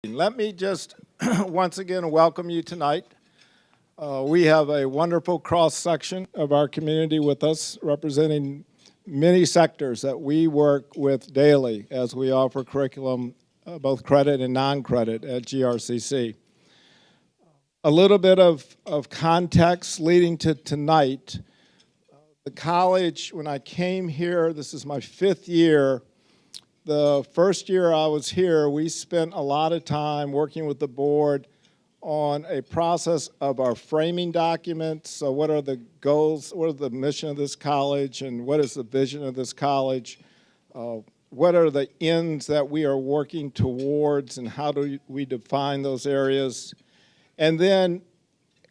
Let me just once again welcome you tonight. We have a wonderful cross-section of our community with us, representing many sectors that we work with daily as we offer curriculum, both credit and non-credit at GRCC. A little bit of context leading to tonight. The college, when I came here, this is my 5th year. The first year I was here, we spent a lot of time working with the board on a process of our framing documents. So what are the goals, what is the mission of this college, and what is the vision of this college? What are the ends that we are working towards, and how do we define those areas? And then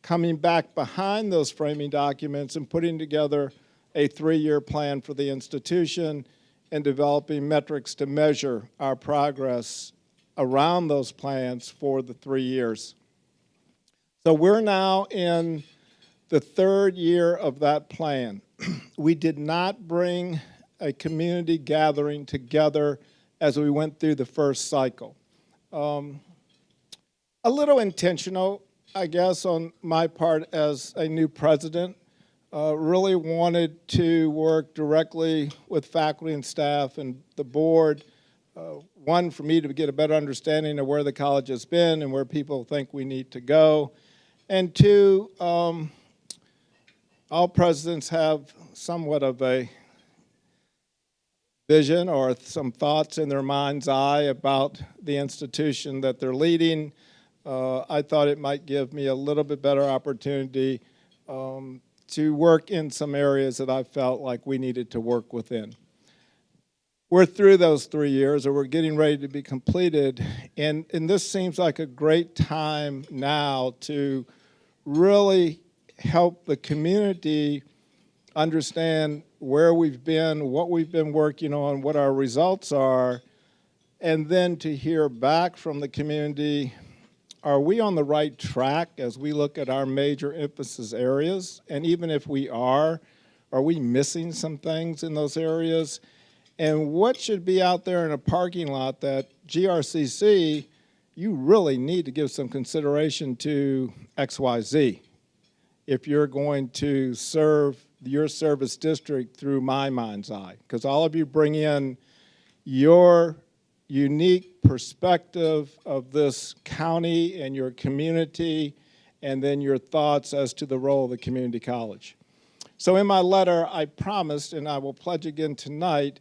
coming back behind those framing documents and putting together a 3-year plan for the institution and developing metrics to measure our progress around those plans for the 3 years. So we're now in the 3rd year of that plan. We did not bring a community gathering together as we went through the first cycle. A little intentional, I guess, on my part as a new president. Really wanted to work directly with faculty and staff and the board. One, for me to get a better understanding of where the college has been and where people think we need to go. And 2, all presidents have somewhat of a vision or some thoughts in their mind's eye about the institution that they're leading. I thought it might give me a little bit better opportunity to work in some areas that I felt like we needed to work within. We're through those 3 years, or we're getting ready to be completed, and this seems like a great time now to really help the community understand where we've been, what we've been working on, what our results are, and then to hear back from the community, are we on the right track as we look at our major emphasis areas? And even if we are we missing some things in those areas? And what should be out there in a parking lot that GRCC, you really need to give some consideration to XYZ if you're going to serve your service district through my mind's eye? Because all of you bring in your unique perspective of this county and your community, and then your thoughts as to the role of the community college. So in my letter, I promised, and I will pledge again tonight,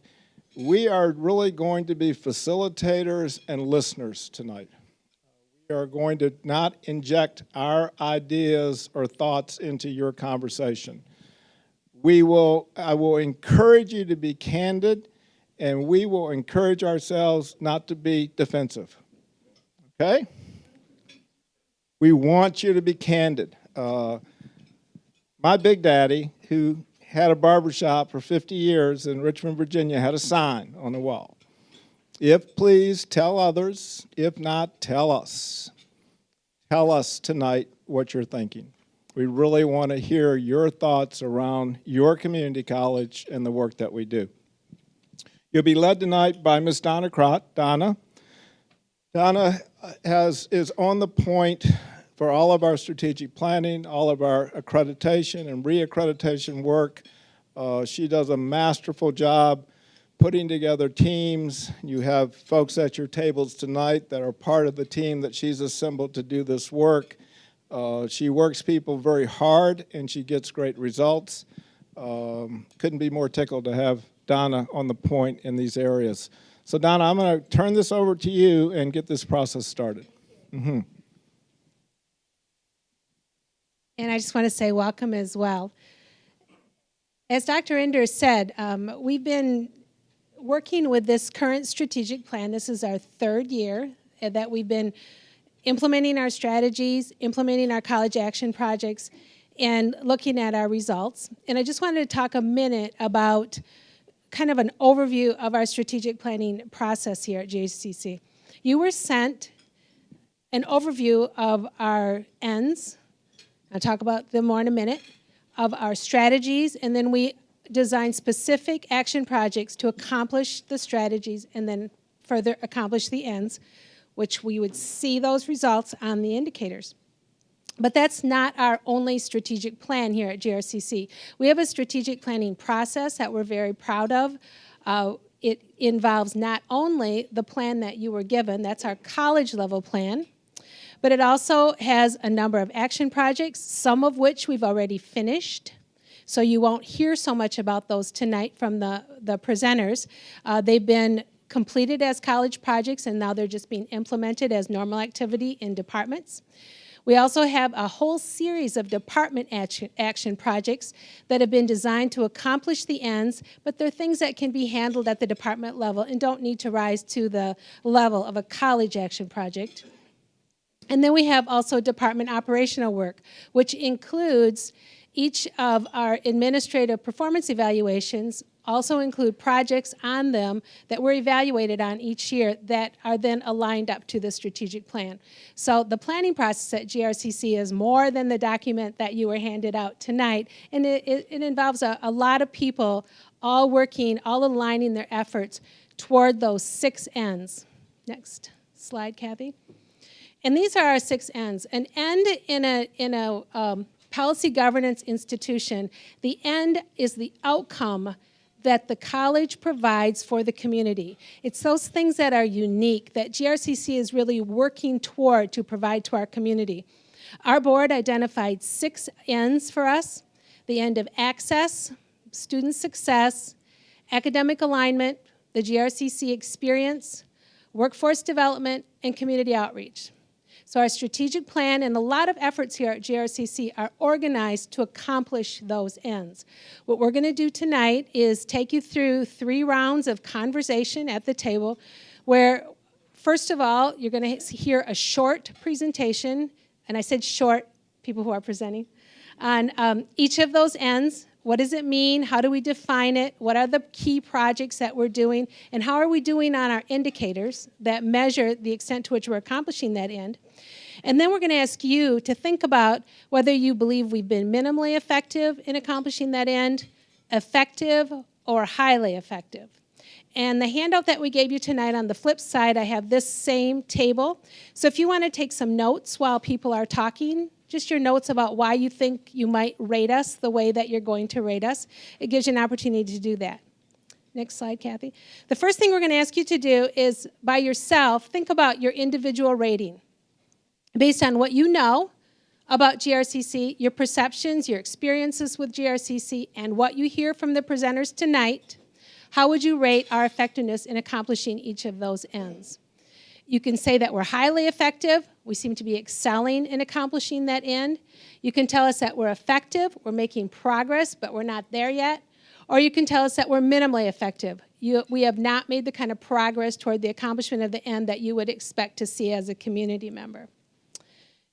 we are really going to be facilitators and listeners tonight. We are going to not inject our ideas or thoughts into your conversation. I will encourage you to be candid, and we will encourage ourselves not to be defensive, okay? We want you to be candid. My big daddy, who had a barbershop for 50 years in Richmond, Virginia, had a sign on the wall. If pleased, tell others. If not, tell us. Tell us tonight what you're thinking. We really want to hear your thoughts around your community college and the work that we do. You'll be led tonight by Ms. Donna Crott. Donna is on the point for all of our strategic planning, all of our accreditation and re-accreditation work. She does a masterful job putting together teams. You have folks at your tables tonight that are part of the team that she's assembled to do this work. She works people very hard, and she gets great results. Couldn't be more tickled to have Donna on the point in these areas. So Donna, I'm going to turn this over to you and get this process started. Mm-hmm. And I just want to say welcome as well. As Dr. Enders said, we've been working with this current strategic plan. This is our 3rd year that we've been implementing our strategies, implementing our college action projects, and looking at our results. And I just wanted to talk a minute about kind of an overview of our strategic planning process here at GRCC. You were sent an overview of our ends. I'll talk about them more in a minute, of our strategies, and then we design specific action projects to accomplish the strategies and then further accomplish the ends. which we would see those results on the indicators. But that's not our only strategic plan here at GRCC. We have a strategic planning process that we're very proud of. It involves not only the plan that you were given, that's our college level plan, but it also has a number of action projects, some of which we've already finished. So you won't hear so much about those tonight from the presenters. They've been completed as college projects, and now they're just being implemented as normal activity in departments. We also have a whole series of department action projects that have been designed to accomplish the ends, but they're things that can be handled at the department level and don't need to rise to the level of a college action project. And then we have also department operational work, which includes each of our administrative performance evaluations also include projects on them that we're evaluated on each year that are then aligned up to the strategic plan. So the planning process at GRCC is more than the document that you were handed out tonight, and it involves a lot of people all working, all aligning their efforts toward those 6 ends. Next slide, Kathy. And these are our 6 ends. An end in a policy governance institution, the end is the outcome that the college provides for the community. It's those things that are unique that GRCC is really working toward to provide to our community. Our board identified 6 ends for us: the end of access, student success, academic alignment, the GRCC experience, workforce development, and community outreach. So our strategic plan and a lot of efforts here at GRCC are organized to accomplish those ends. What we're going to do tonight is take you through 3 rounds of conversation at the table where, first of all, you're going to hear a short presentation, and I said short, people who are presenting, on each of those ends. What does it mean? How do we define it? What are the key projects that we're doing? And how are we doing on our indicators that measure the extent to which we're accomplishing that end? And then we're going to ask you to think about whether you believe we've been minimally effective in accomplishing that end, effective, or highly effective. And the handout that we gave you tonight, on the flip side, I have this same table. So if you want to take some notes while people are talking, just your notes about why you think you might rate us the way that you're going to rate us, it gives you an opportunity to do that. Next slide, Kathy. The first thing we're going to ask you to do is, by yourself, think about your individual rating based on what you know about GRCC, your perceptions, your experiences with GRCC, and what you hear from the presenters tonight. How would you rate our effectiveness in accomplishing each of those ends? You can say that we're highly effective. We seem to be excelling in accomplishing that end. You can tell us that we're effective. We're making progress, but we're not there yet. Or you can tell us that we're minimally effective. We have not made the kind of progress toward the accomplishment of the end that you would expect to see as a community member.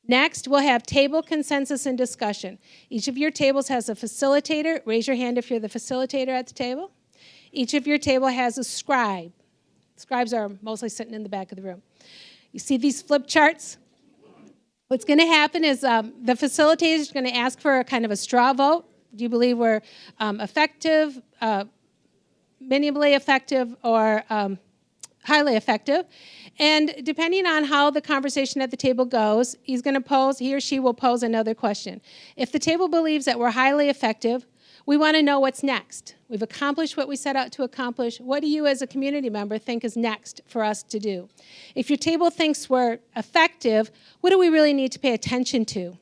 Next, we'll have table consensus and discussion. Each of your tables has a facilitator. Raise your hand if you're the facilitator at the table. Each of your table has a scribe. Scribes are mostly sitting in the back of the room. You see these flip charts? What's going to happen is the facilitator is going to ask for a kind of a straw vote. Do you believe we're effective, minimally effective, or highly effective? And depending on how the conversation at the table goes, he or she will pose another question. If the table believes that we're highly effective, we want to know what's next. We've accomplished what we set out to accomplish. What do you as a community member think is next for us to do? If your table thinks we're effective, what do we really need to pay attention to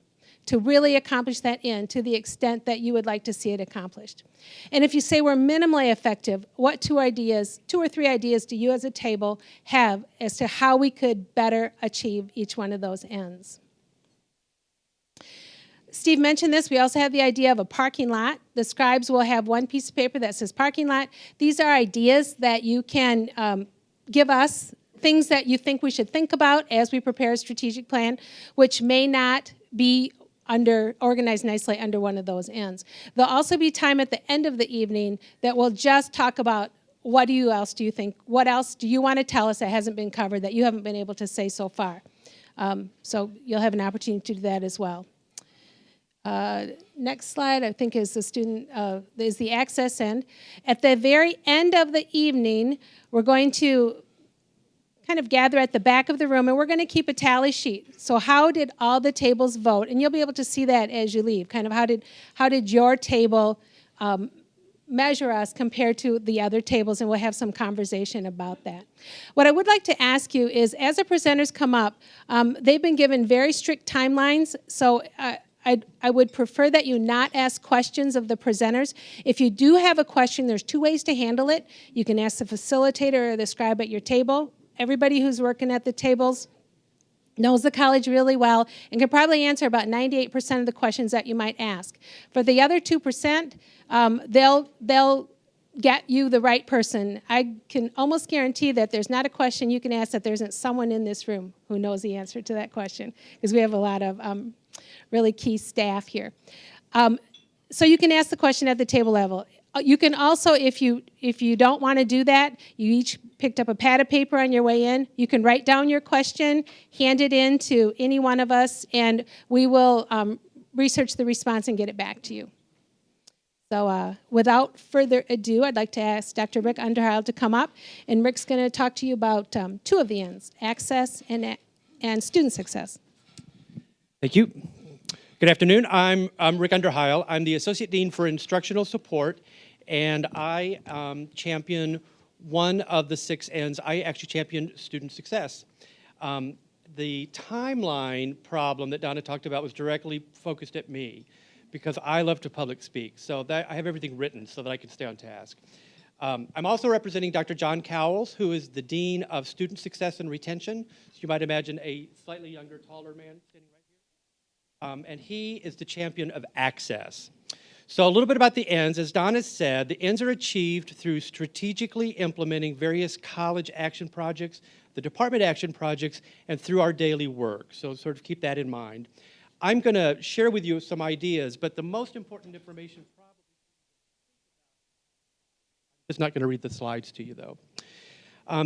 really accomplish that end to the extent that you would like to see it accomplished? And if you say we're minimally effective, what 2 or 3 ideas do you as a table have as to how we could better achieve each one of those ends? Steve mentioned this. We also have the idea of a parking lot. The scribes will have one piece of paper that says parking lot. These are ideas that you can give us, things that you think we should think about as we prepare a strategic plan, which may not be organized nicely under one of those ends. There'll also be time at the end of the evening that we'll just talk about what else do you think, what else do you want to tell us that hasn't been covered that you haven't been able to say so far. So you'll have an opportunity to do that as well. Next slide, I think, is the access end. At the very end of the evening, we're going to kind of gather at the back of the room, and we're going to keep a tally sheet. So how did all the tables vote? And you'll be able to see that as you leave, kind of how did your table measure us compared to the other tables, and we'll have some conversation about that. What I would like to ask you is, as the presenters come up, they've been given very strict timelines, so I would prefer that you not ask questions of the presenters. If you do have a question, there's two ways to handle it. You can ask the facilitator or the scribe at your table. Everybody who's working at the tables knows the college really well and can probably answer about 98% of the questions that you might ask. For the other 2%, they'll get you the right person. I can almost guarantee that there's not a question you can ask that there isn't someone in this room who knows the answer to that question, because we have a lot of really key staff here. So you can ask the question at the table level. You can also, if you don't want to do that, you each picked up a pad of paper on your way in. You can write down your question, hand it in to any one of us, and we will research the response and get it back to you. So without further ado, I'd like to ask Dr. Rick Underhill to come up, and Rick's going to talk to you about two of the N's, access and student success. Thank you. Good afternoon. I'm Rick Underhill. I'm the Associate Dean for Instructional Support, and I champion one of the 6 N's. I actually champion student success. The timeline problem that Donna talked about was directly focused at me, because I love to public speak. So that I have everything written so that I can stay on task. I'm also representing Dr. John Cowles, who is the Dean of Student Success and Retention. So you might imagine a slightly younger, taller man standing right here. And he is the champion of access. So a little bit about the N's. As Donna said, the N's are achieved through strategically implementing various college action projects, the department action projects, and through our daily work. So sort of keep that in mind. I'm going to share with you some ideas, but the most important information probably... I'm just not going to read the slides to you, though.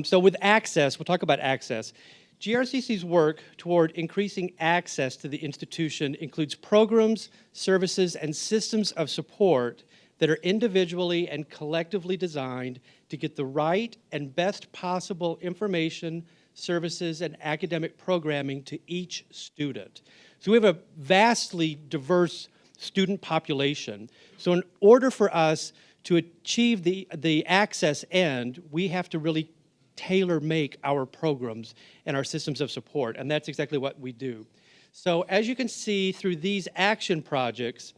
So with access, we'll talk about access. GRCC's work toward increasing access to the institution includes programs, services, and systems of support that are individually and collectively designed to get the right and best possible information, services, and academic programming to each student. So we have a vastly diverse student population. So in order for us to achieve the access end, we have to really tailor-make our programs and our systems of support, and that's exactly what we do. So as you can see through these action projects,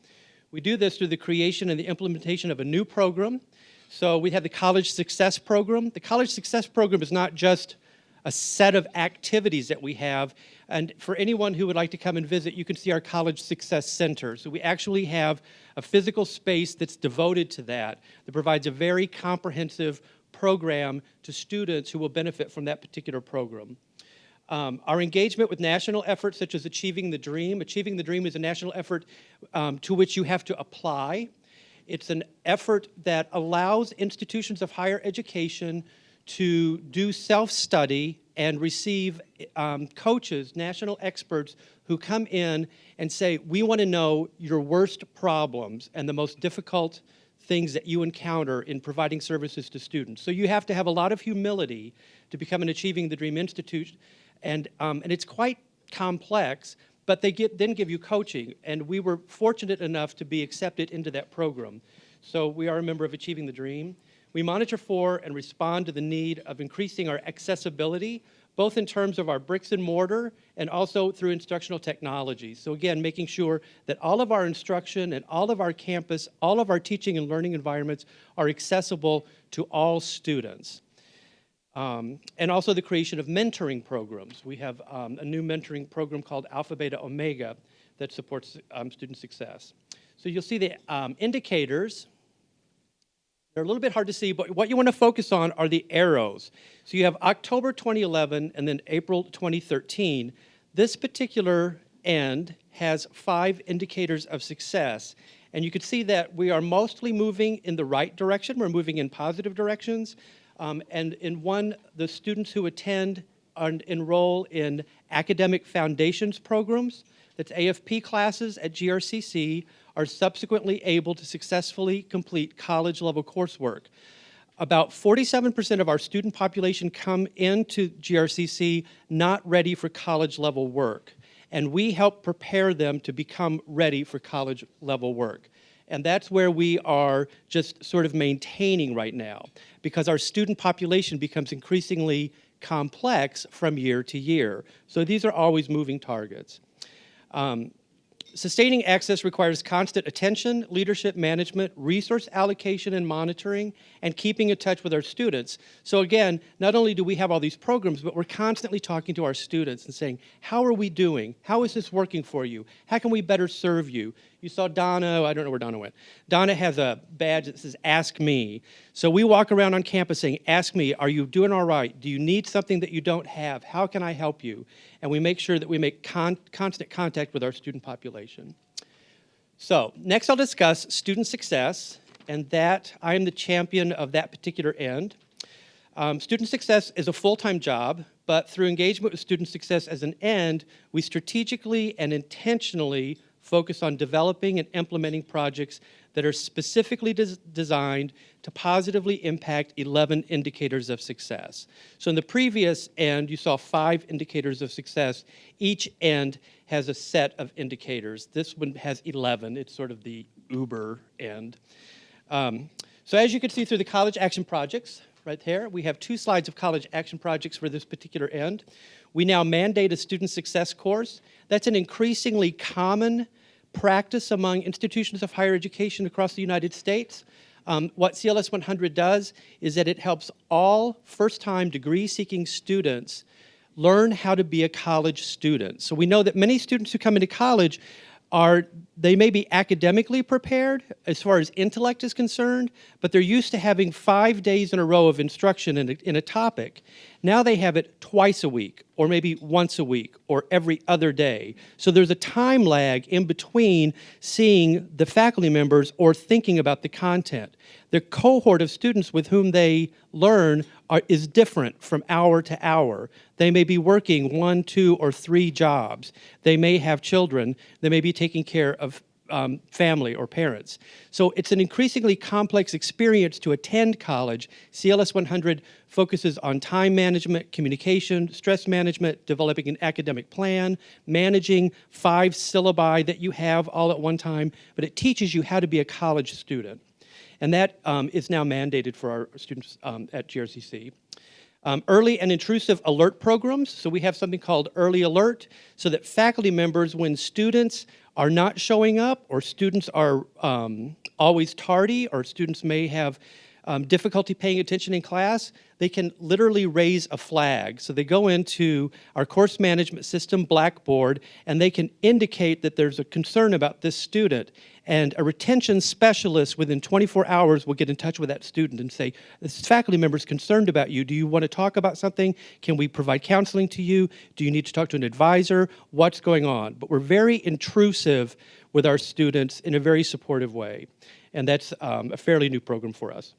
we do this through the creation and the implementation of a new program. So we have the College Success Program. The College Success Program is not just a set of activities that we have, and for anyone who would like to come and visit, you can see our College Success Center. So we actually have a physical space that's devoted to that provides a very comprehensive program to students who will benefit from that particular program. Our engagement with national efforts such as Achieving the Dream. Achieving the Dream is a national effort to which you have to apply. It's an effort that allows institutions of higher education to do self-study and receive coaches, national experts who come in and say, we want to know your worst problems and the most difficult things that you encounter in providing services to students. So you have to have a lot of humility to become an Achieving the Dream Institute, and it's quite complex, but they then give you coaching, and we were fortunate enough to be accepted into that program. So we are a member of Achieving the Dream. We monitor for and respond to the need of increasing our accessibility, both in terms of our bricks and mortar and also through instructional technology. So again, making sure that all of our instruction and all of our campus, all of our teaching and learning environments are accessible to all students. And also the creation of mentoring programs. We have a new mentoring program called Alpha Beta Omega that supports student success. So you'll see the indicators. They're a little bit hard to see, but what you want to focus on are the arrows. So you have October 2011 and then April 2013. This particular end has 5 indicators of success. And you can see that we are mostly moving in the right direction. We're moving in positive directions. And in one, the students who attend and enroll in academic foundations programs, that's AFP classes at GRCC, are subsequently able to successfully complete college-level coursework. About 47% of our student population come into GRCC not ready for college level work, and we help prepare them to become ready for college level work. And that's where we are just sort of maintaining right now, because our student population becomes increasingly complex from year to year. So these are always moving targets. Sustaining access requires constant attention, leadership management, resource allocation and monitoring, and keeping in touch with our students. So again, not only do we have all these programs, but we're constantly talking to our students and saying, how are we doing? How is this working for you? How can we better serve you? You saw Donna, I don't know where Donna went. Donna has a badge that says, Ask Me. So we walk around on campus saying, ask me, are you doing all right? Do you need something that you don't have? How can I help you? And we make sure that we make constant contact with our student population. So next I'll discuss student success, and that I am the champion of that particular end. Student success is a full-time job, but through engagement with student success as an end, we strategically and intentionally focus on developing and implementing projects that are specifically designed to positively impact 11 indicators of success. So in the previous end, you saw 5 indicators of success. Each end has a set of indicators. This one has 11. It's sort of the Uber end. So as you can see through the college action projects, right there, we have 2 slides of college action projects for this particular end. We now mandate a student success course. That's an increasingly common practice among institutions of higher education across the United States. What CLS 100 does is that it helps all first-time degree-seeking students learn how to be a college student. So we know that many students who come into college they may be academically prepared as far as intellect is concerned, but they're used to having 5 days in a row of instruction in a topic. Now they have it twice a week, or maybe once a week, or every other day. So there's a time lag in between seeing the faculty members or thinking about the content. The cohort of students with whom they learn is different from hour to hour. They may be working 1, 2, or 3 jobs. They may have children. They may be taking care of family or parents. So it's an increasingly complex experience to attend college. CLS 100 focuses on time management, communication, stress management, developing an academic plan, managing 5 syllabi that you have all at one time, but it teaches you how to be a college student. And that is now mandated for our students at GRCC. Early and intrusive alert programs. So we have something called Early Alert, so that faculty members, when students are not showing up, or students are always tardy, or students may have difficulty paying attention in class, they can literally raise a flag. So they go into our course management system, Blackboard, and they can indicate that there's a concern about this student. And a retention specialist within 24 hours will get in touch with that student and say, this faculty member is concerned about you. Do you want to talk about something? Can we provide counseling to you? Do you need to talk to an advisor? What's going on? But we're very intrusive with our students in a very supportive way. And that's a fairly new program for us.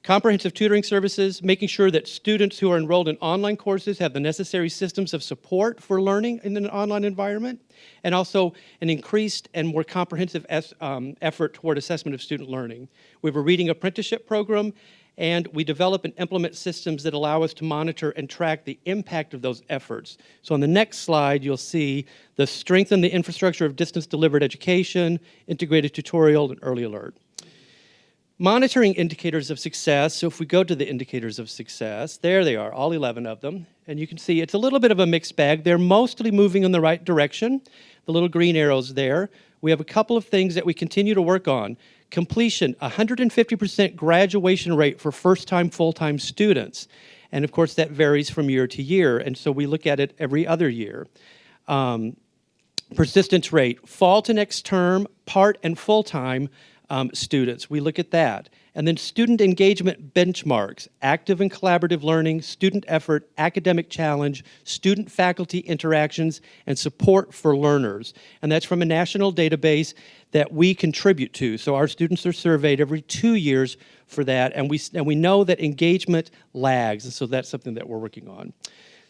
Comprehensive tutoring services, making sure that students who are enrolled in online courses have the necessary systems of support for learning in an online environment, and also an increased and more comprehensive effort toward assessment of student learning. We have a reading apprenticeship program, and we develop and implement systems that allow us to monitor and track the impact of those efforts. So on the next slide, you'll see the strengthen the infrastructure of distance-delivered education, integrated tutorial, and early alert. Monitoring indicators of success. So if we go to the indicators of success, there they are, all 11 of them. And you can see it's a little bit of a mixed bag. They're mostly moving in the right direction. The little green arrows there. We have a couple of things that we continue to work on. Completion, 150% graduation rate for first-time, full-time students. And of course, that varies from year to year. And so we look at it every other year. Persistence rate, fall to next term, part and full-time students. We look at that. And then student engagement benchmarks, active and collaborative learning, student effort, academic challenge, student-faculty interactions, and support for learners. And that's from a national database that we contribute to. So our students are surveyed every 2 years for that, and we know that engagement lags, and so that's something that we're working on.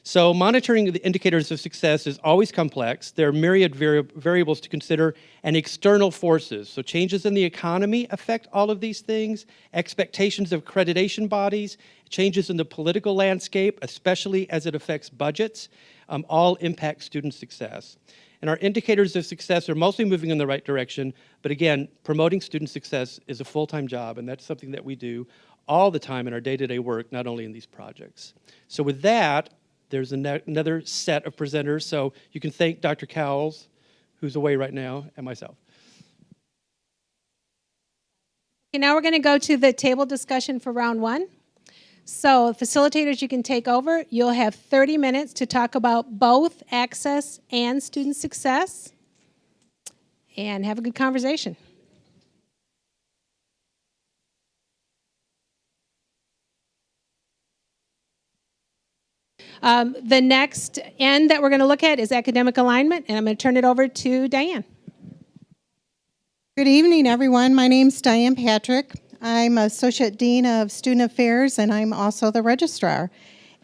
So monitoring the indicators of success is always complex. There are myriad variables to consider and external forces. So changes in the economy affect all of these things, expectations of accreditation bodies, changes in the political landscape, especially as it affects budgets, all impact student success. And our indicators of success are mostly moving in the right direction, but again, promoting student success is a full-time job, and that's something that we do all the time in our day-to-day work, not only in these projects. So with that, there's another set of presenters, so you can thank Dr. Cowles, who's away right now, and myself. Okay, now we're going to go to the table discussion for round one. So facilitators, you can take over. You'll have 30 minutes to talk about both access and student success, and have a good conversation. The next end that we're going to look at is academic alignment, and I'm going to turn it over to Diane. Good evening, everyone. My name's Diane Patrick. I'm Associate Dean of Student Affairs, and I'm also the Registrar.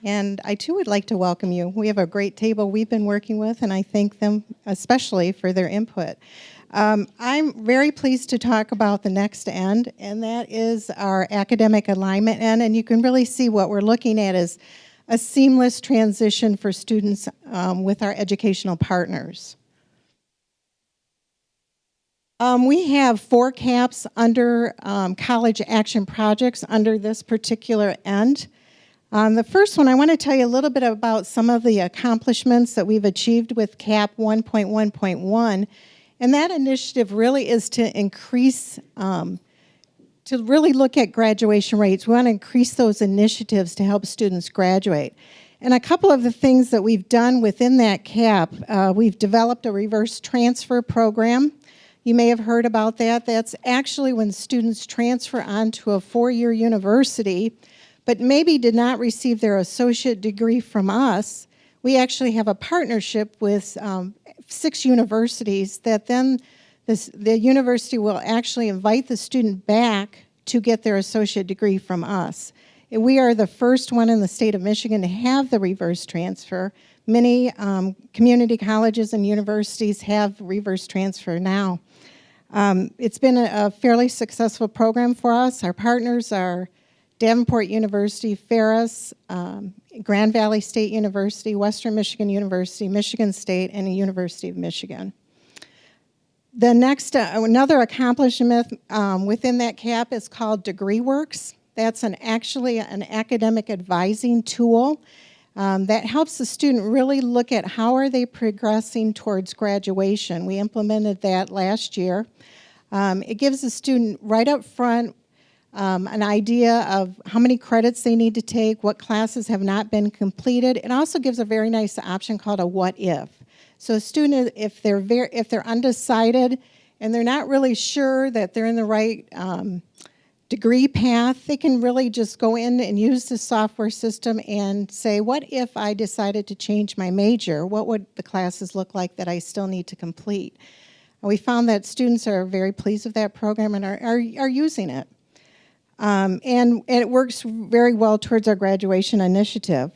And I, too, would like to welcome you. We have a great table we've been working with, and I thank them especially for their input. I'm very pleased to talk about the next end, and that is our academic alignment end. And you can really see what we're looking at is a seamless transition for students with our educational partners. We have 4 caps under college action projects under this particular end. The first one, I want to tell you a little bit about some of the accomplishments that we've achieved with CAP 1.1.1. And that initiative really is to increase, to really look at graduation rates. We want to increase those initiatives to help students graduate. And a couple of the things that we've done within that CAP, we've developed a reverse transfer program. You may have heard about that. That's actually when students transfer onto a 4-year university, but maybe did not receive their associate degree from us. We actually have a partnership with 6 universities that then the university will actually invite the student back to get their associate degree from us. And we are the first one in the state of Michigan to have the reverse transfer. Many community colleges and universities have reverse transfer now. It's been a fairly successful program for us. Our partners are Davenport University, Ferris, Grand Valley State University, Western Michigan University, Michigan State, and the University of Michigan. The next, another accomplishment within that CAP is called DegreeWorks. That's actually an academic advising tool that helps the student really look at how are they progressing towards graduation. We implemented that last year. It gives the student right up front an idea of how many credits they need to take, what classes have not been completed. It also gives a very nice option called a what if. So a student, if they're undecided and they're not really sure that they're in the right degree path, they can really just go in and use the software system and say, what if I decided to change my major? What would the classes look like that I still need to complete? And we found that students are very pleased with that program and are using it. And it works very well towards our graduation initiative.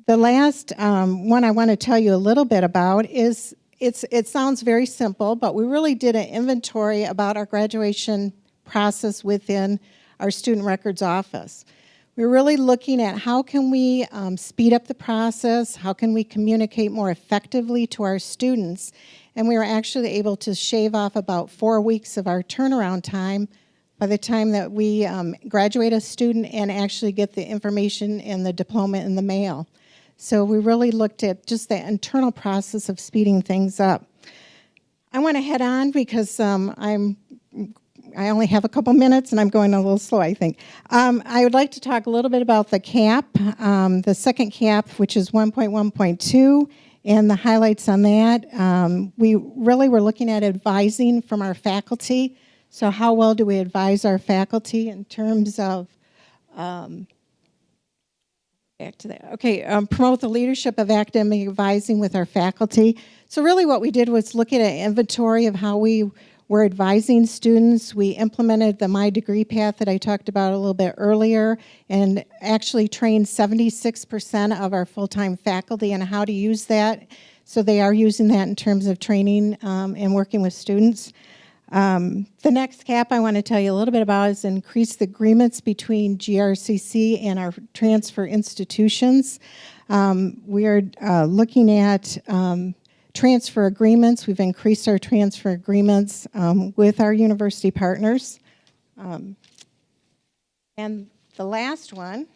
The last one I want to tell you a little bit about is, it sounds very simple, but we really did an inventory about our graduation process within our student records office. We're really looking at how can we speed up the process, how can we communicate more effectively to our students, and we were actually able to shave off about 4 weeks of our turnaround time by the time that we graduate a student and actually get the information and the diploma in the mail. So we really looked at just the internal process of speeding things up. I want to head on because I only have a couple minutes and I'm going a little slow, I think. I would like to talk a little bit about the CAP, the second CAP, which is 1.1.2, and the highlights on that. We really were looking at advising from our faculty. So how well do we advise our faculty in terms of, back to that, okay, promote the leadership of academic advising with our faculty. So really what we did was look at an inventory of how we We're advising students. We implemented the My Degree Path that I talked about a little bit earlier, and actually trained 76% of our full-time faculty on how to use that. So they are using that in terms of training and working with students. The next cap I want to tell you a little bit about is increase the agreements between GRCC and our transfer institutions. We are looking at transfer agreements. We've increased our transfer agreements with our university partners. And the last one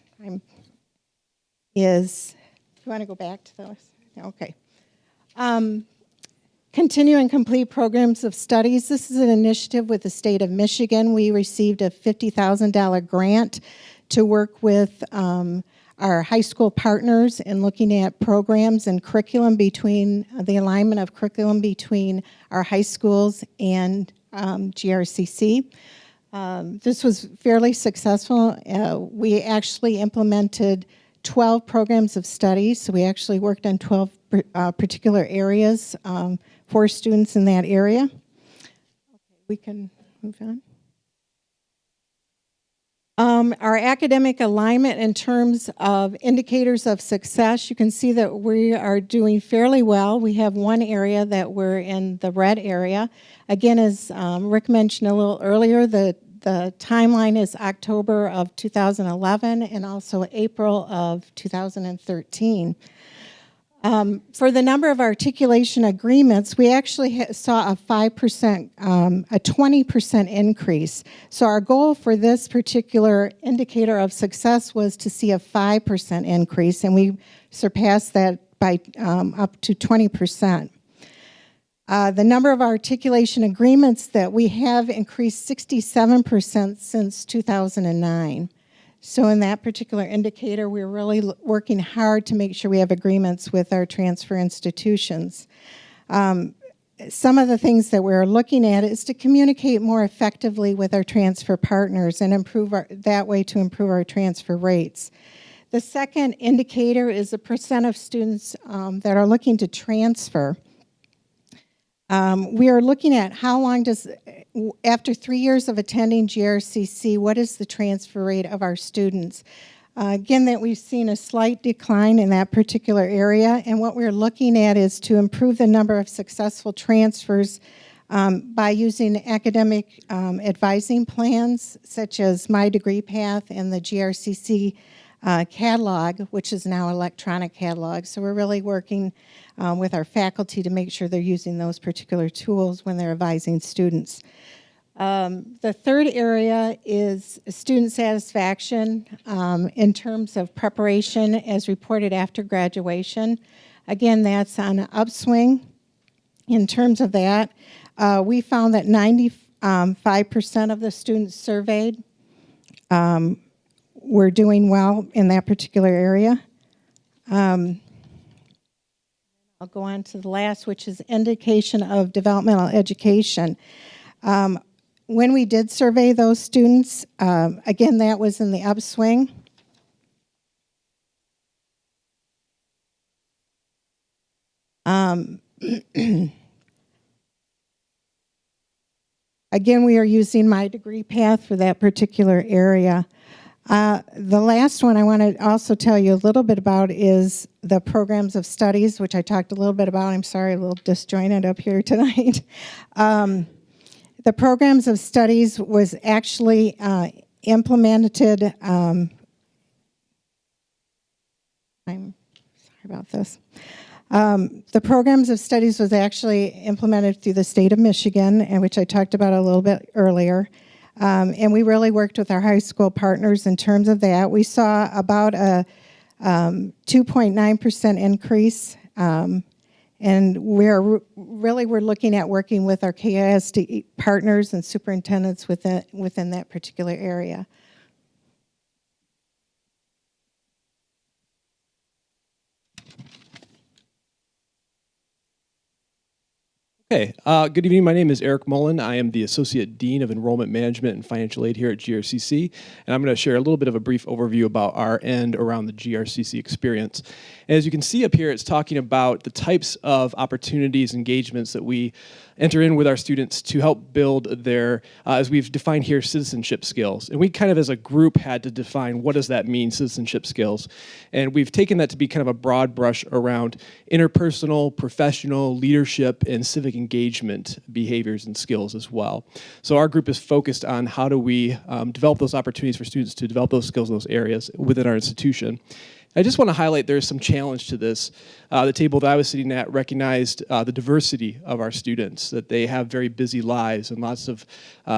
is, do you want to go back to those? Okay. Continue and complete programs of studies. This is an initiative with the state of Michigan. We received a $50,000 grant to work with our high school partners in looking at programs and curriculum between the alignment of curriculum between our high schools and GRCC. This was fairly successful. We actually implemented 12 programs of studies, so we actually worked on 12 particular areas for students in that area. Okay, we can move on. Our academic alignment in terms of indicators of success, you can see that we are doing fairly well. We have one area that we're in the red area. Again, as Rick mentioned a little earlier, the timeline is October of 2011 and also April of 2013. For the number of articulation agreements, we actually saw a 5%, a 20% increase. So our goal for this particular indicator of success was to see a 5% increase, and we surpassed that by up to 20%. The number of articulation agreements that we have increased 67% since 2009. So in that particular indicator, we're really working hard to make sure we have agreements with our transfer institutions. Some of the things that we're looking at is to communicate more effectively with our transfer partners and improve that way to improve our transfer rates. The second indicator is the percent of students that are looking to transfer. We are looking at how long after 3 years of attending GRCC, what is the transfer rate of our students? Again, that we've seen a slight decline in that particular area, and what we're looking at is to improve the number of successful transfers by using academic advising plans, such as My Degree Path and the GRCC catalog, which is now electronic catalog. So we're really working with our faculty to make sure they're using those particular tools when they're advising students. The third area is student satisfaction in terms of preparation as reported after graduation. Again, that's on an upswing. In terms of that, we found that 95% of the students surveyed were doing well in that particular area. I'll go on to the last, which is indication of developmental education. When we did survey those students, again, that was in the upswing. Again, we are using My Degree Path for that particular area. The last one I want to also tell you a little bit about is the programs of studies, which I talked a little bit about. I'm sorry, a little disjointed up here tonight. The programs of studies was actually implemented. I'm sorry about this. The programs of studies was actually implemented through the state of Michigan, and which I talked about a little bit earlier. And we really worked with our high school partners in terms of that. We saw about a 2.9% increase, and we're looking at working with our KISD partners and superintendents within that particular area. Hey, good evening. My name is Eric Mullen. I am the Associate Dean of Enrollment Management and Financial Aid here at GRCC, and I'm going to share a little bit of a brief overview about our end around the GRCC experience. And as you can see up here, it's talking about the types of opportunities, engagements that we enter in with our students to help build their, as we've defined here, citizenship skills. And we kind of as a group had to define what does that mean, citizenship skills. And we've taken that to be kind of a broad brush around interpersonal, professional, leadership, and civic engagement behaviors and skills as well. So our group is focused on how do we develop those opportunities for students to develop those skills in those areas within our institution. I just want to highlight there's some challenge to this. The table that I was sitting at recognized the diversity of our students, that they have very busy lives and lots of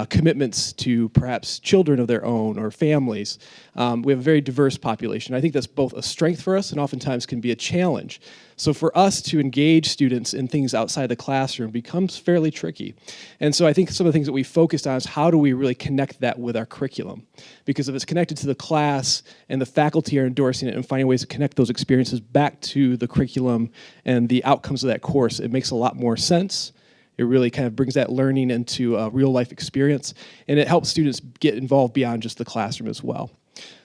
commitments to perhaps children of their own or families. We have a very diverse population. I think that's both a strength for us and oftentimes can be a challenge. So for us to engage students in things outside the classroom becomes fairly tricky. And so I think some of the things that we focused on is how do we really connect that with our curriculum? Because if it's connected to the class and the faculty are endorsing it and finding ways to connect those experiences back to the curriculum and the outcomes of that course, it makes a lot more sense. It really kind of brings that learning into a real life experience, and it helps students get involved beyond just the classroom as well.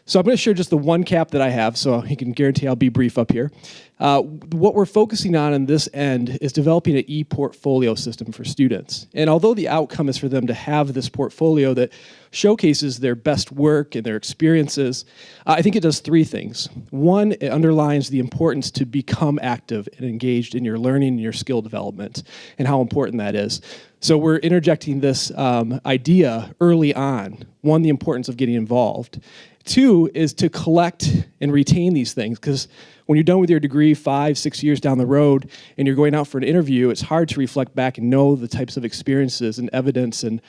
So I'm going to share just the one cap that I have, so you can guarantee I'll be brief up here. What we're focusing on in this end is developing an e-portfolio system for students. And although the outcome is for them to have this portfolio that showcases their best work and their experiences, I think it does three things. One, it underlines the importance to become active and engaged in your learning and your skill development and how important that is. So we're interjecting this idea early on. One, the importance of getting involved. Two is to collect and retain these things, because when you're done with your degree 5, 6 years down the road and you're going out for an interview, it's hard to reflect back and know the types of experiences and evidence and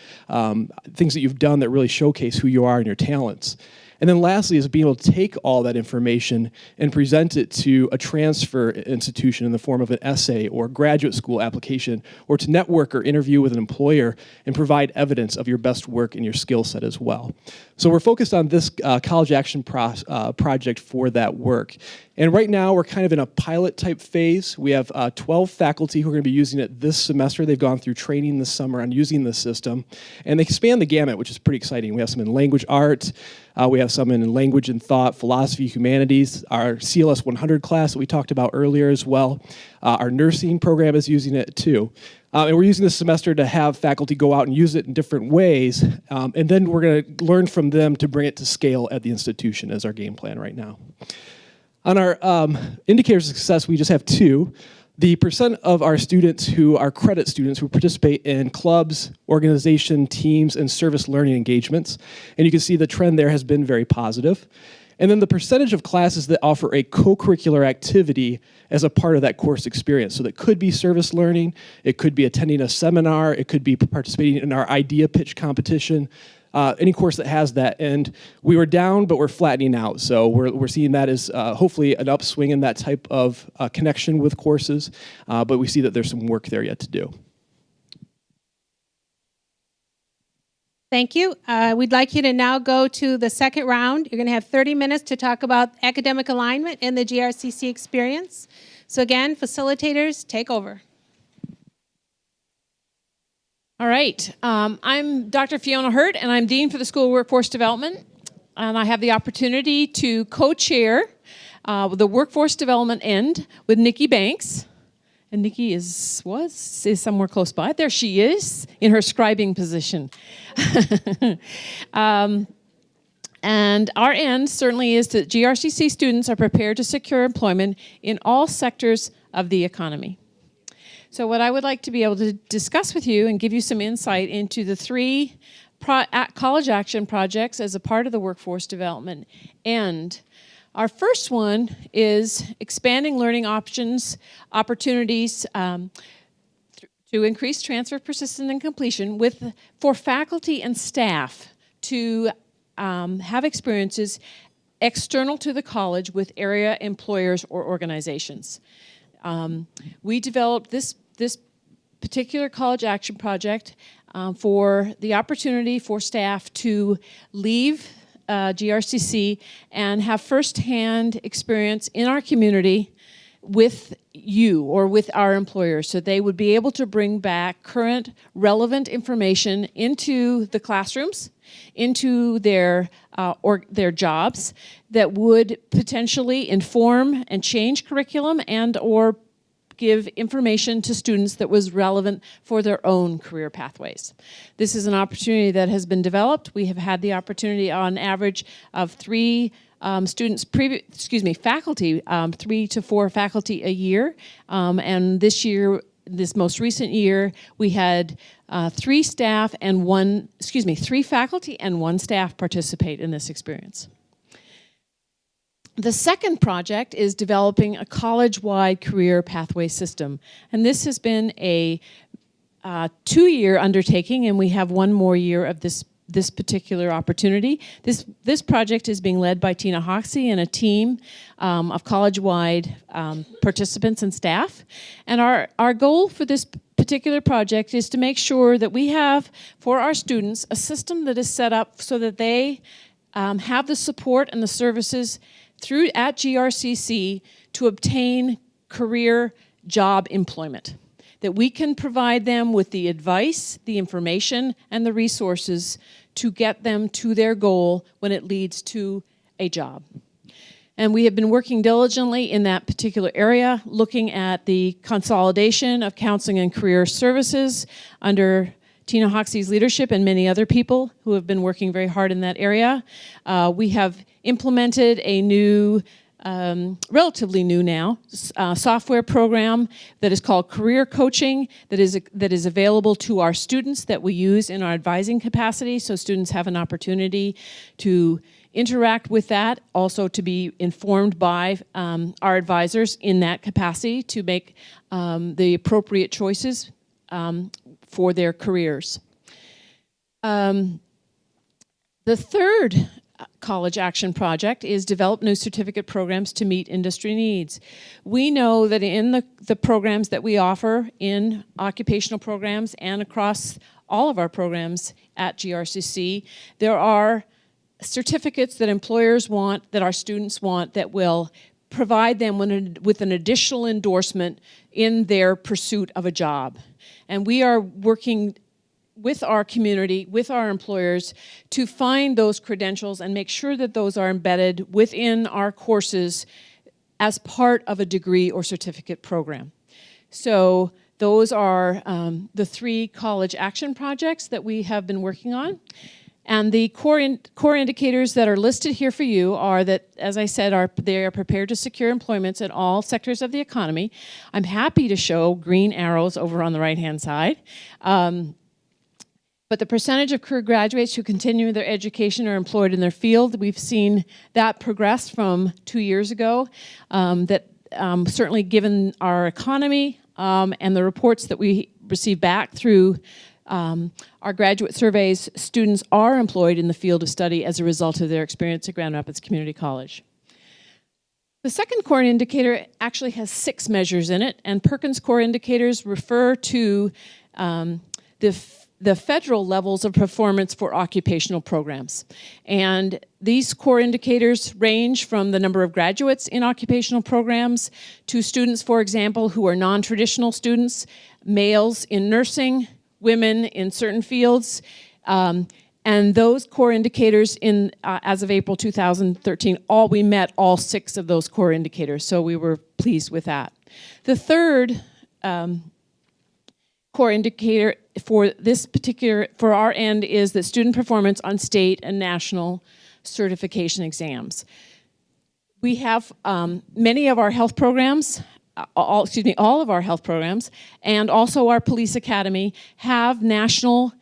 things that you've done that really showcase who you are and your talents. And then lastly is being able to take all that information and present it to a transfer institution in the form of an essay or graduate school application, or to network or interview with an employer and provide evidence of your best work and your skill set as well. So we're focused on this college action project for that work. And right now we're kind of in a pilot type phase. We have 12 faculty who are going to be using it this semester. They've gone through training this summer on using this system. And they span the gamut, which is pretty exciting. We have some in language art. We have some in language and thought, philosophy, humanities, our CLS 100 class that we talked about earlier as well. Our nursing program is using it too. And we're using this semester to have faculty go out and use it in different ways. And then we're going to learn from them to bring it to scale at the institution as our game plan right now. On our indicators of success, we just have two. The percent of our students who are credit students who participate in clubs, organization, teams, and service learning engagements. And you can see the trend there has been very positive. And then the percentage of classes that offer a co-curricular activity as a part of that course experience. So that could be service learning, it could be attending a seminar, it could be participating in our idea pitch competition, any course that has that. And we were down, but we're flattening out. So we're seeing that as hopefully an upswing in that type of connection with courses, but we see that there's some work there yet to do. Thank you. We'd like you to now go to the second round. You're going to have 30 minutes to talk about academic alignment and the GRCC experience. So again, facilitators, take over. All right. I'm Dr. Fiona Hurt, and I'm Dean for the School of Workforce Development. And I have the opportunity to co-chair the Workforce Development end with Nikki Banks. And Nikki is somewhere close by. There she is in her scribing position. And our end certainly is that GRCC students are prepared to secure employment in all sectors of the economy. So what I would like to be able to discuss with you and give you some insight into the three college action projects as a part of the workforce development end. Our first one is expanding learning opportunities to increase transfer, persistence, and completion for faculty and staff to have experiences external to the college with area employers or organizations. We developed this particular college action project for the opportunity for staff to leave GRCC and have firsthand experience in our community with you or with our employers, so they would be able to bring back current relevant information into the classrooms, into their jobs, that would potentially inform and change curriculum and or give information to students that was relevant for their own career pathways. This is an opportunity that has been developed. We have had the opportunity on average of faculty, 3 to 4 faculty a year. And this year, this most recent year, we had 3 faculty and 1 staff participate in this experience. The second project is developing a college-wide career pathway system. And this has been a 2-year undertaking, and we have 1 more year of this particular opportunity. This project is being led by Tina Hoxie and a team of college-wide participants and staff. And our goal for this particular project is to make sure that we have, for our students, a system that is set up so that they have the support and the services at GRCC to obtain career job employment, that we can provide them with the advice, the information, and the resources to get them to their goal when it leads to a job. And we have been working diligently in that particular area, looking at the consolidation of counseling and career services under Tina Hoxie's leadership and many other people who have been working very hard in that area. We have implemented a new, relatively new now, software program that is called Career Coaching that is available to our students that we use in our advising capacity, so students have an opportunity to interact with that, also to be informed by our advisors in that capacity to make the appropriate choices for their careers. The third college action project is develop new certificate programs to meet industry needs. We know that in the programs that we offer in occupational programs and across all of our programs at GRCC, there are certificates that employers want, that our students want, that will provide them with an additional endorsement in their pursuit of a job. And we are working with our community, with our employers, to find those credentials and make sure that those are embedded within our courses as part of a degree or certificate program. So those are the 3 college action projects that we have been working on. And the core indicators that are listed here for you are that, as I said, they are prepared to secure employments in all sectors of the economy. I'm happy to show green arrows over on the right-hand side. But the percentage of career graduates who continue their education are employed in their field, we've seen that progress from 2 years ago. Certainly given our economy and the reports that we receive back through our graduate surveys, students are employed in the field of study as a result of their experience at Grand Rapids Community College. The second core indicator actually has 6 measures in it, and Perkins core indicators refer to the federal levels of performance for occupational programs. And these core indicators range from the number of graduates in occupational programs to students, for example, who are non-traditional students, males in nursing, women in certain fields, and those core indicators as of April 2013, we met all 6 of those core indicators, so we were pleased with that. The third core indicator for our end is that student performance on state and national certification exams. We have many of our health programs, all of our health programs, and also our police academy have national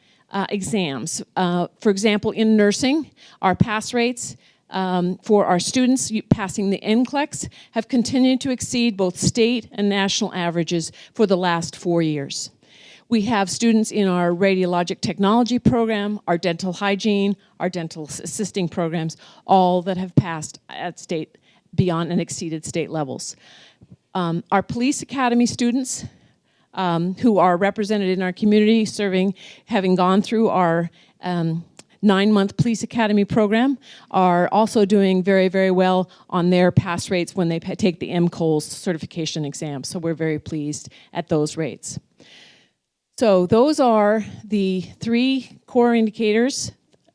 exams. For example, in nursing, our pass rates for our students passing the NCLEX have continued to exceed both state and national averages for the last 4 years. We have students in our radiologic technology program, our dental hygiene, our dental assisting programs, all that have passed at state beyond and exceeded state levels. Our police academy students who are represented in our community having gone through our 9-month police academy program are also doing very, very well on their pass rates when they take the MCOLS certification exam. So we're very pleased at those rates. So those are the 3 core indicators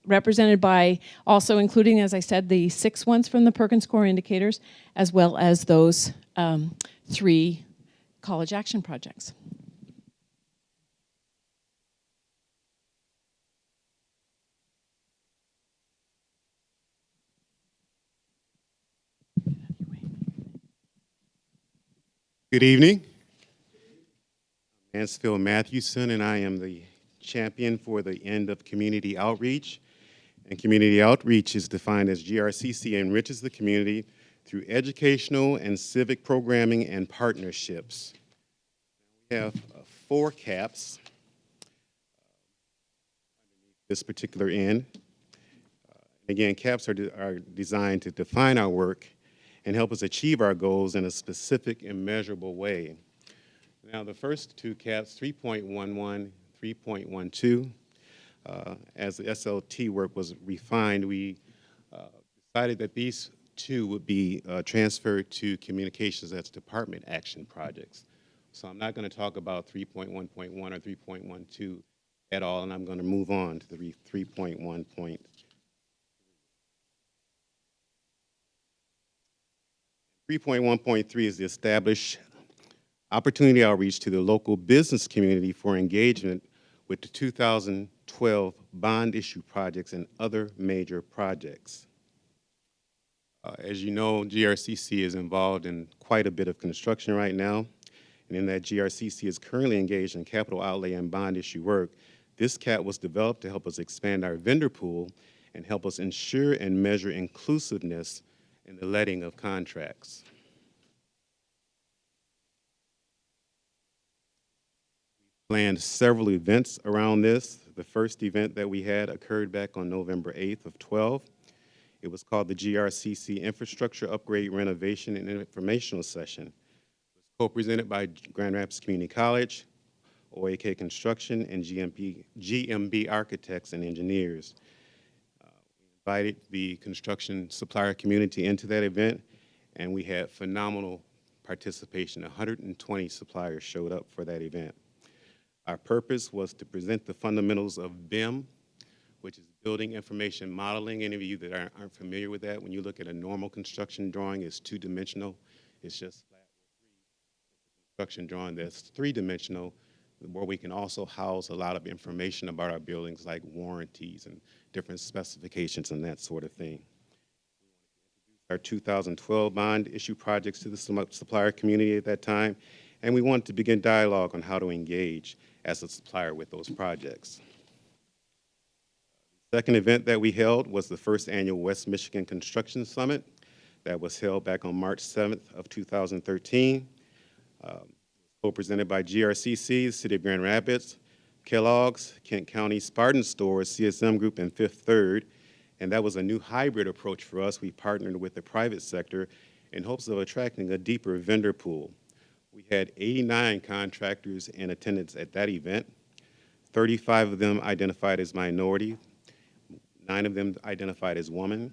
represented by also including, as I said, the 6 ones from the Perkins core indicators, as well as those 3 college action projects. Good evening. I'm Mansfield Matthewson, and I am the champion for the end of community outreach. And community outreach is defined as GRCC enriches the community through educational and civic programming and partnerships. We have 4 caps underneath this particular end. Again, caps are designed to define our work and help us achieve our goals in a specific and measurable way. Now, the first 2 caps, 3.11, 3.12, as the SLT work was refined, we decided that these 2 would be transferred to communications as department action projects. So I'm not going to talk about 3.1.1 or 3.12 at all, and I'm going to move on to the 3.1. 3.1.3 is to establish opportunity outreach to the local business community for engagement with the 2012 bond issue projects and other major projects. As you know, GRCC is involved in quite a bit of construction right now, and in that GRCC is currently engaged in capital outlay and bond issue work. This CAP was developed to help us expand our vendor pool and help us ensure and measure inclusiveness in the letting of contracts. We planned several events around this. The first event that we had occurred back on November 8th of 12. It was called the GRCC Infrastructure Upgrade Renovation and Informational Session. It was co-presented by Grand Rapids Community College, OAK Construction, and GMB Architects and Engineers. We invited the construction supplier community into that event, and we had phenomenal participation. 120 suppliers showed up for that event. Our purpose was to present the fundamentals of BIM, which is Building Information Modeling. Any of you that aren't familiar with that, when you look at a normal construction drawing, it's 2-dimensional. It's just flat. Construction drawing that's 3-dimensional, where we can also house a lot of information about our buildings, like warranties and different specifications and that sort of thing. Our 2012 bond issue projects to the supplier community at that time, and we wanted to begin dialogue on how to engage as a supplier with those projects. The second event that we held was the first annual West Michigan Construction Summit that was held back on March 7th of 2013. Co-presented by GRCC, the City of Grand Rapids, Kellogg's, Kent County Spartan Stores, CSM Group, and Fifth Third. And that was a new hybrid approach for us. We partnered with the private sector in hopes of attracting a deeper vendor pool. We had 89 contractors in attendance at that event. 35 of them identified as minority, 9 of them identified as woman,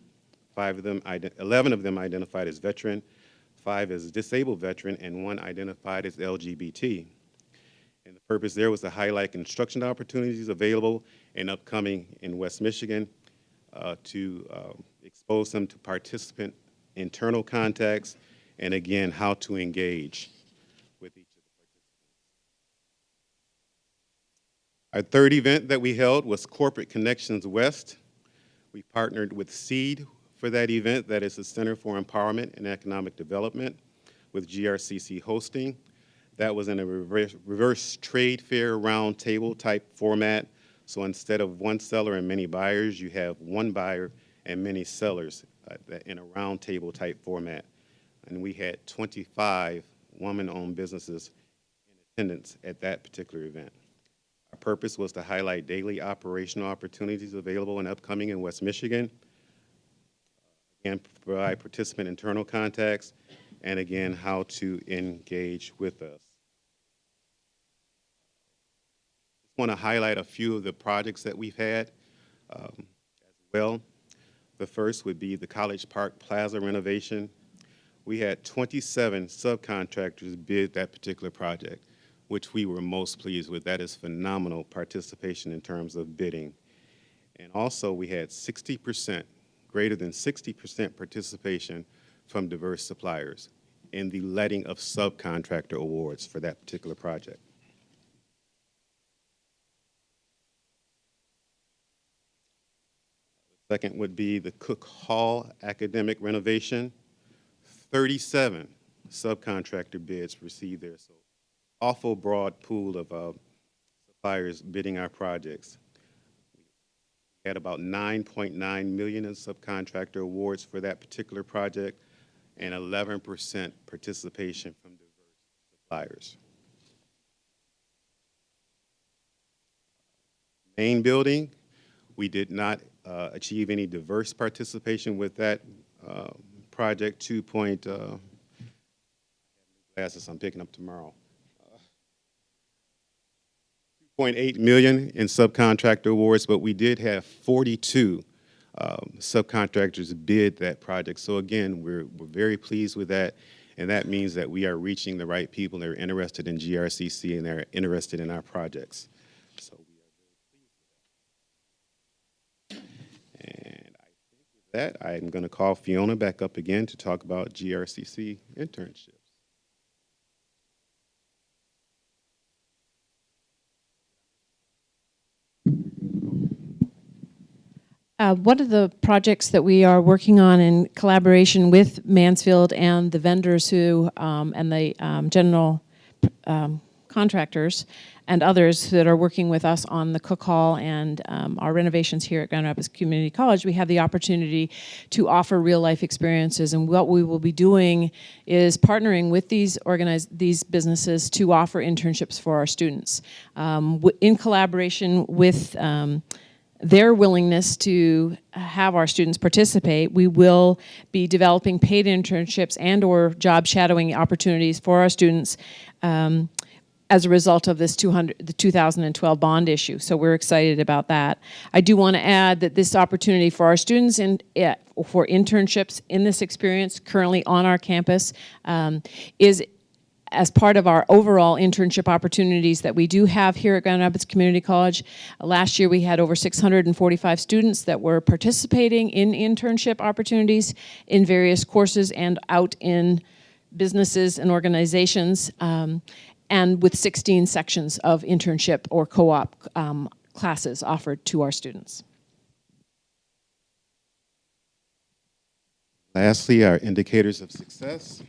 11 of them identified as veteran, 5 as disabled veteran, and 1 identified as LGBT. And the purpose there was to highlight construction opportunities available and upcoming in West Michigan, to expose them to participant internal contacts, and again, how to engage with each of the participants. Our third event that we held was Corporate Connections West. We partnered with SEED for that event, that is the Center for Empowerment and Economic Development, with GRCC hosting. That was in a reverse trade fair roundtable type format. So instead of one seller and many buyers, you have one buyer and many sellers in a roundtable type format. And we had 25 woman-owned businesses in attendance at that particular event. Our purpose was to highlight daily operational opportunities available and upcoming in West Michigan, and provide participant internal contacts, and again, how to engage with us. Just want to highlight a few of the projects that we've had. well. The first would be the College Park Plaza renovation. We had 27 subcontractors bid that particular project, which we were most pleased with. That is phenomenal participation in terms of bidding. And also we had 60%, greater than 60% participation from diverse suppliers in the letting of subcontractor awards for that particular project. Second would be the Cook Hall academic renovation. 37 subcontractor bids received there, so awful broad pool of suppliers bidding our projects. We had about $9.9 million in subcontractor awards for that particular project and 11% participation from diverse suppliers. Main building, we did not achieve any diverse participation with that project. Glasses I'm picking up tomorrow. $2.8 million in subcontractor awards, but we did have 42 subcontractors bid that project. So again, we're very pleased with that, and that means that we are reaching the right people. They're interested in GRCC and they're interested in our projects. So we are very pleased with that. And I think with that, I'm going to call Fiona back up again to talk about GRCC internships. One of the projects that we are working on in collaboration with Mansfield and the vendors who, and the general contractors and others that are working with us on the Cook Hall and our renovations here at Grand Rapids Community College, we have the opportunity to offer real-life experiences. And what we will be doing is partnering with these businesses to offer internships for our students. In collaboration with their willingness to have our students participate, we will be developing paid internships and or job shadowing opportunities for our students as a result of this the 2012 bond issue. So we're excited about that. I do want to add that this opportunity for our students and for internships in this experience currently on our campus is as part of our overall internship opportunities that we do have here at Grand Rapids Community College. Last year we had over 645 students that were participating in internship opportunities in various courses and out in businesses and organizations, and with 16 sections of internship or co-op classes offered to our students. Lastly, our indicators of success.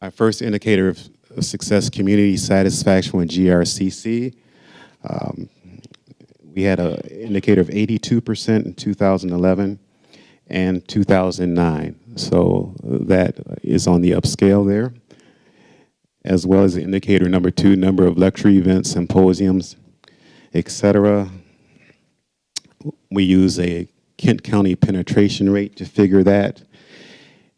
Our first indicator of success, community satisfaction with GRCC. We had an indicator of 82% in 2011 and 2009. So that is on the upscale there. As well as the indicator number 2, number of lecture events, symposiums, etc. We use a Kent County penetration rate to figure that.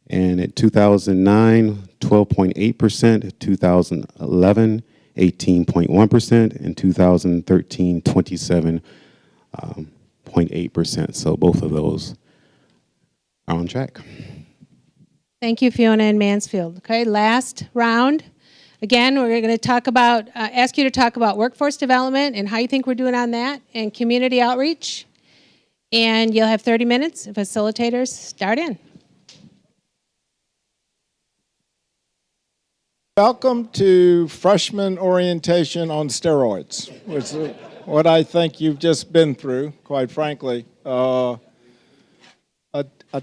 And at 2009, 12.8%, 2011, 18.1%, and 2013, 27.8%. So both of those are on track. Thank you, Fiona and Mansfield. Okay, last round. Again, we're going to talk about, ask you to talk about workforce development and how you think we're doing on that, and community outreach. And you'll have 30 minutes. Facilitators, start in. Welcome to freshman orientation on steroids, which is what I think you've just been through, quite frankly. A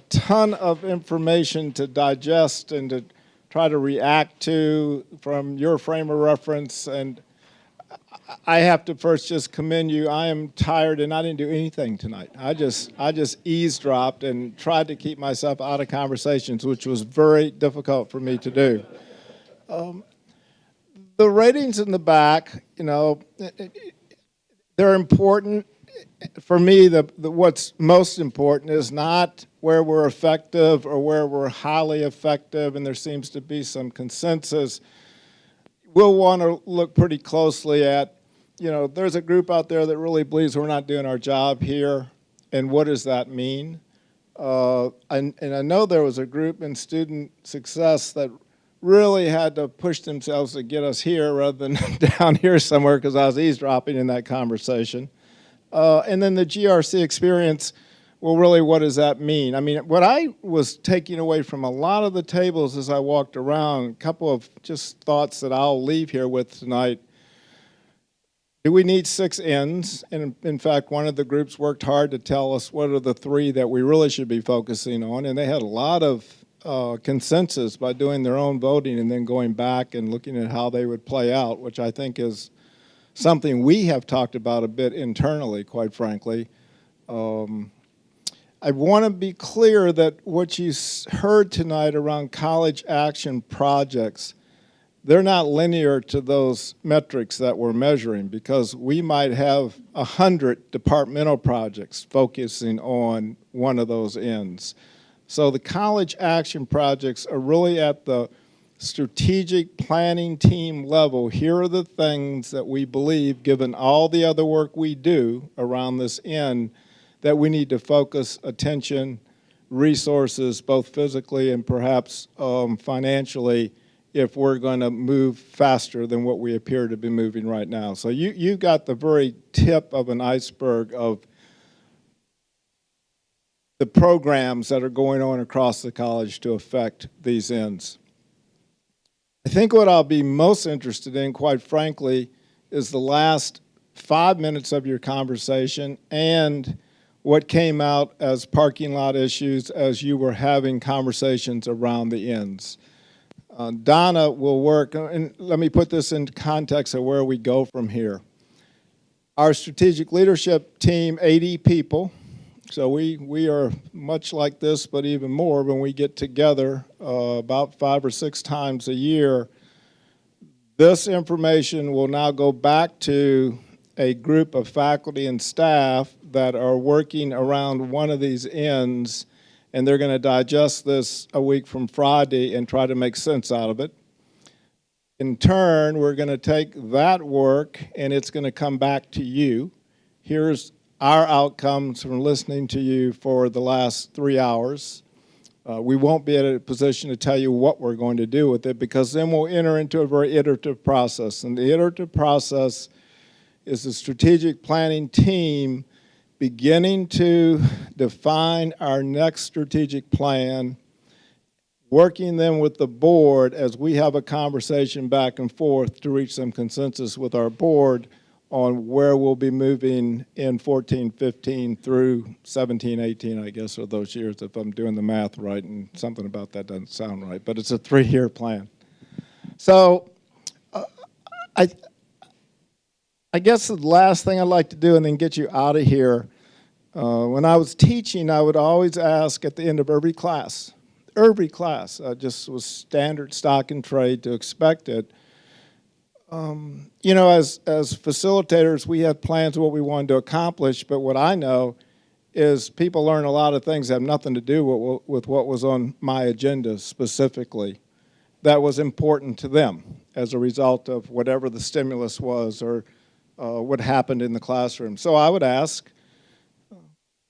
ton of information to digest and to try to react to from your frame of reference. And I have to first just commend you. I am tired and I didn't do anything tonight. I just eavesdropped and tried to keep myself out of conversations, which was very difficult for me to do. The ratings in the back, you know, they're important. For me, what's most important is not where we're effective or where we're highly effective, and there seems to be some consensus, we'll want to look pretty closely at, there's a group out there that really believes we're not doing our job here, and what does that mean? And I know there was a group in student success that really had to push themselves to get us here rather than down here somewhere, because I was eavesdropping in that conversation. And then the GRC experience, well, really, what does that mean? I mean, what I was taking away from a lot of the tables as I walked around, a couple of just thoughts that I'll leave here with tonight. Do we need 6 Ns? And in fact, one of the groups worked hard to tell us what are the 3 that we really should be focusing on, and they had a lot of consensus by doing their own voting and then going back and looking at how they would play out, which I think is something we have talked about a bit internally, quite frankly. I want to be clear that what you heard tonight around college action projects, they're not linear to those metrics that we're measuring, because we might have 100 departmental projects focusing on one of those ends. So the college action projects are really at the strategic planning team level. Here are the things that we believe, given all the other work we do around this end, that we need to focus attention, resources, both physically and perhaps financially, if we're going to move faster than what we appear to be moving right now. So you got the very tip of an iceberg of the programs that are going on across the college to affect these ends. I think what I'll be most interested in, quite frankly, is the last 5 minutes of your conversation and what came out as parking lot issues as you were having conversations around the ends. Donna will work, and let me put this in context of where we go from here. Our strategic leadership team, 80 people, so we are much like this, but even more when we get together about 5 or 6 times a year. This information will now go back to a group of faculty and staff that are working around one of these ends, and they're going to digest this a week from Friday and try to make sense out of it. In turn, we're going to take that work, and it's going to come back to you. Here's our outcomes from listening to you for the last 3 hours. We won't be in a position to tell you what we're going to do with it, because then we'll enter into a very iterative process. And the iterative process is the strategic planning team beginning to define our next strategic plan, working then with the board as we have a conversation back and forth to reach some consensus with our board on where we'll be moving in 14, 15 through 17, 18, I guess, are those years, if I'm doing the math right, and something about that doesn't sound right, but it's a 3-year plan. So I guess the last thing I'd like to do and then get you out of here, when I was teaching, I would always ask at the end of every class, just was standard stock and trade to expect it. As facilitators, we have plans of what we wanted to accomplish, but what I know is people learn a lot of things that have nothing to do with what was on my agenda specifically that was important to them as a result of whatever the stimulus was or what happened in the classroom. So I would ask,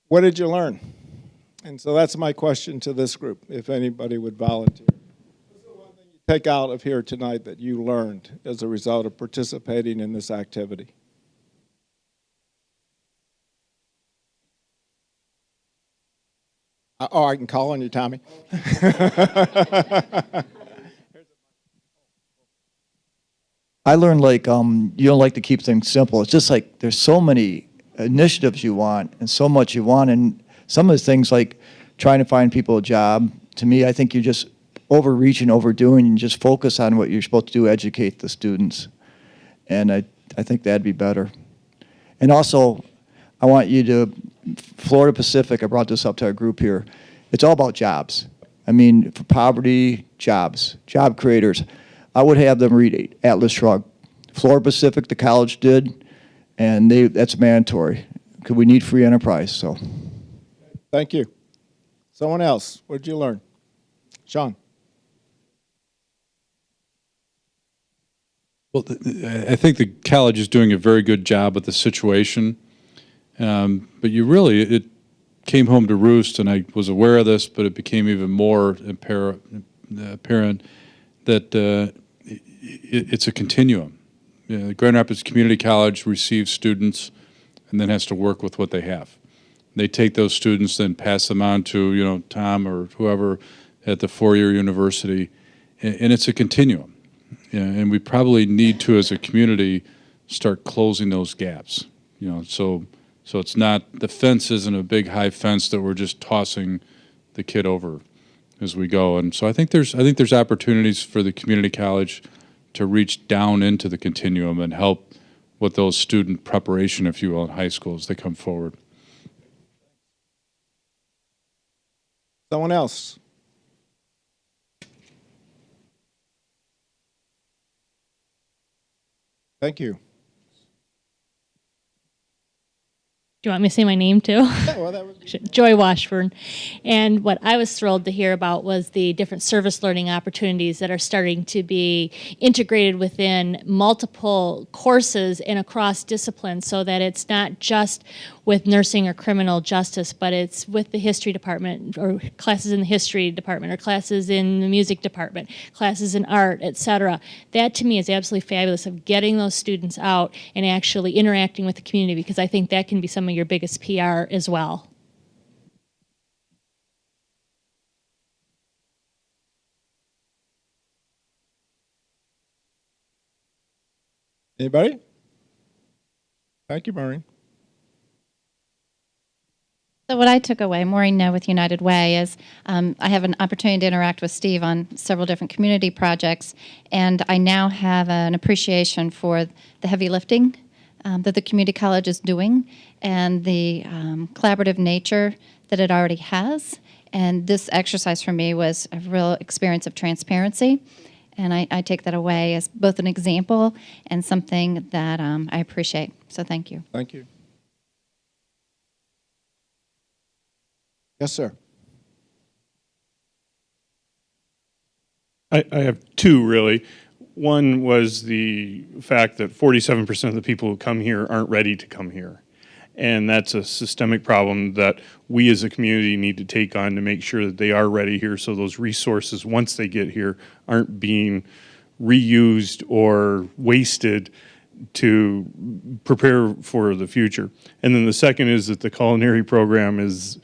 what did you learn? And so that's my question to this group, if anybody would volunteer. What's the one thing you take out of here tonight that you learned as a result of participating in this activity? I can call on you, Tommy. I learned you don't like to keep things simple. It's just like there's so many initiatives you want and so much you want, and some of the things like trying to find people a job, to me, I think you're just overreaching, overdoing, and just focus on what you're supposed to do, educate the students. And I think that'd be better. And also, I want you to, Florida Pacific, I brought this up to our group here, it's all about jobs. I mean, for poverty, jobs, job creators. I would have them read Atlas Shrugged. Florida Pacific, the college did, and that's mandatory because we need free enterprise. So, thank you. Someone else, what did you learn? Sean. Well, I think the college is doing a very good job with the situation, but it came home to roost, and I was aware of this, but it became even more apparent that it's a continuum. Grand Rapids Community College receives students and then has to work with what they have. They take those students, then pass them on to, Tom or whoever at the four-year university, and it's a continuum. Yeah, and we probably need to, as a community, start closing those gaps. So it's not, the fence isn't a big high fence that we're just tossing the kid over as we go. And so I think there's opportunities for the community college to reach down into the continuum and help with those student preparation, if you will, in high school as they come forward. Someone else? Thank you. Do you want me to say my name too? Yeah, well, that was Joy Washburn. And what I was thrilled to hear about was the different service learning opportunities that are starting to be integrated within multiple courses and across disciplines, so that it's not just with nursing or criminal justice, but it's with the history department, or classes in the history department, or classes in the music department, classes in art, etc. That to me is absolutely fabulous, of getting those students out and actually interacting with the community, because I think that can be some of your biggest PR as well. Anybody? Thank you, Maureen. So what I took away, Maureen now with United Way, is I have an opportunity to interact with Steve on several different community projects, and I now have an appreciation for the heavy lifting that the community college is doing, and the collaborative nature that it already has. And this exercise for me was a real experience of transparency, and I take that away as both an example and something that I appreciate. So thank you. Thank you. Yes, sir. I have two, really. One was the fact that 47% of the people who come here aren't ready to come here. And that's a systemic problem that we as a community need to take on to make sure that they are ready here, so those resources, once they get here, aren't being reused or wasted to prepare for the future. And then the second is that the culinary program was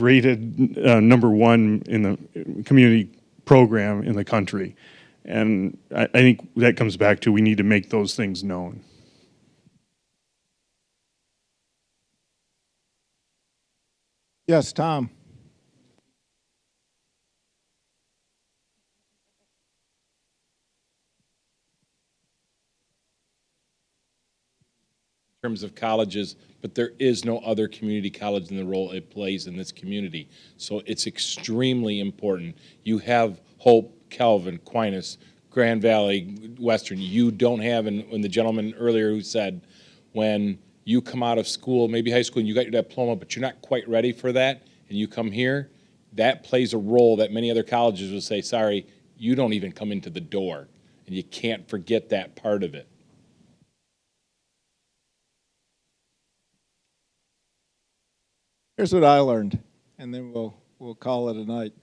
rated #1 in the community program in the country. And I think that comes back to, we need to make those things known. Yes, Tom. In terms of colleges, but there is no other community college in the role it plays in this community. So it's extremely important. You have Hope, Calvin, Aquinas, Grand Valley, Western. You don't have, and the gentleman earlier who said, when you come out of school, maybe high school, and you got your diploma, but you're not quite ready for that, and you come here, that plays a role that many other colleges will say, sorry, you don't even come into the door. And you can't forget that part of it. Here's what I learned, and then we'll call it a night.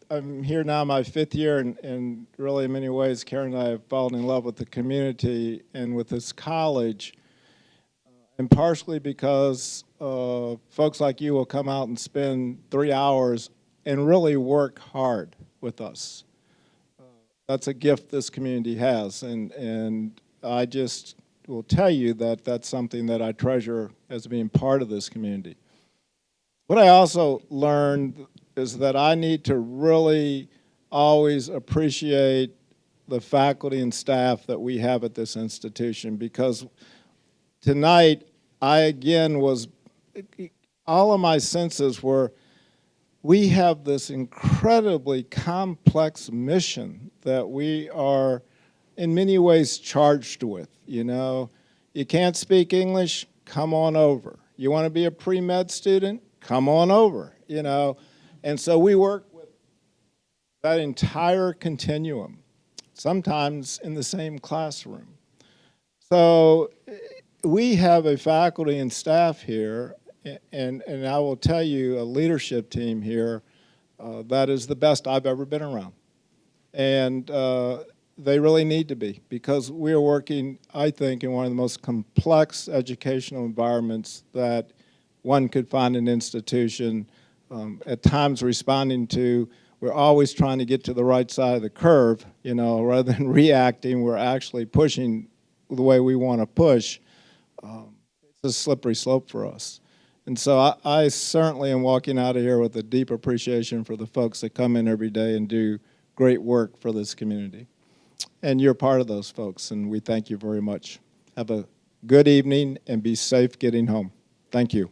I'm here now, my 5th year, and really in many ways, Karen and I have fallen in love with the community and with this college, and partially because folks like you will come out and spend 3 hours and really work hard with us. That's a gift this community has, and I just will tell you that that's something that I treasure as being part of this community. What I also learned is that I need to really always appreciate the faculty and staff that we have at this institution, because tonight I again all of my senses were, we have this incredibly complex mission that we are in many ways charged with. You know, you can't speak English, come on over. You want to be a pre-med student? Come on over, you know. And so we work with that entire continuum, sometimes in the same classroom. So we have a faculty and staff here, and I will tell you, a leadership team here that is the best I've ever been around. And they really need to be, because we are working, I think, in one of the most complex educational environments that one could find in an institution, at times responding to. We're always trying to get to the right side of the curve, you know, rather than reacting, we're actually pushing the way we want to push. It's a slippery slope for us. And so I certainly am walking out of here with a deep appreciation for the folks that come in every day and do great work for this community. And you're part of those folks, and we thank you very much. Have a good evening and be safe getting home. Thank you.